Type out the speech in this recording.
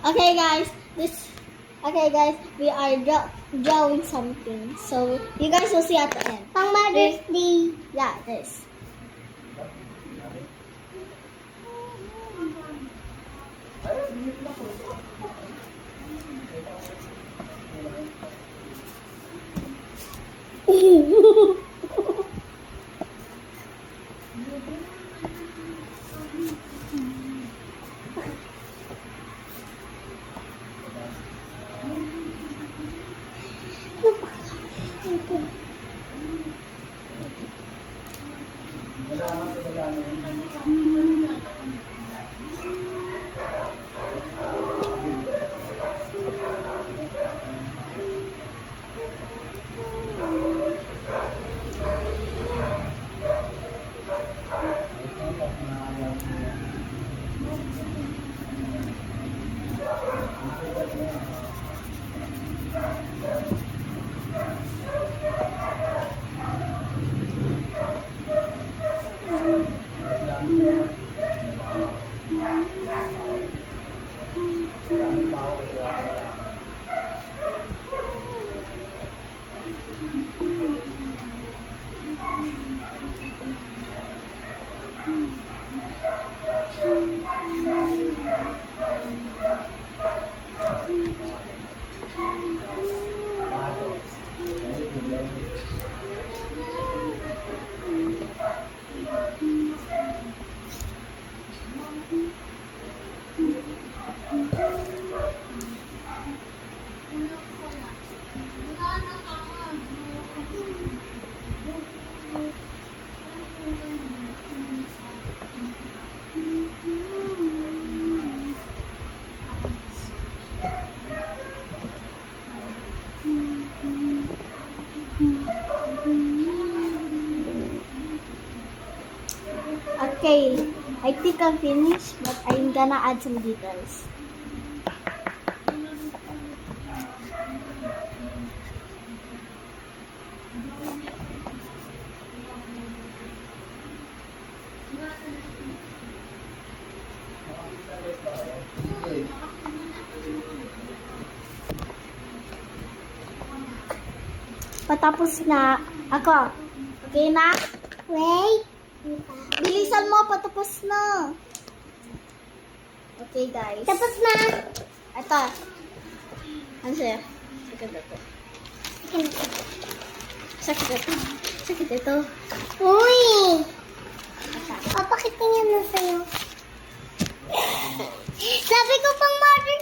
Okay, guys. Okay, guys. We are drawing something. So you guys will see at the end. Pang Mother's Day. Yeah, this. Okay, I think I'm finished, but I'm gonna add some details. Patapos na ako. Okay na? Wait. Bilisan mo, patapos na. Okay, guys. Tapos na. Ito. Ano siya? Sakit ito. Sakit ito. Sakit ito. Uy! Papakita niya na sa'yo. Sabi ko pang Mother's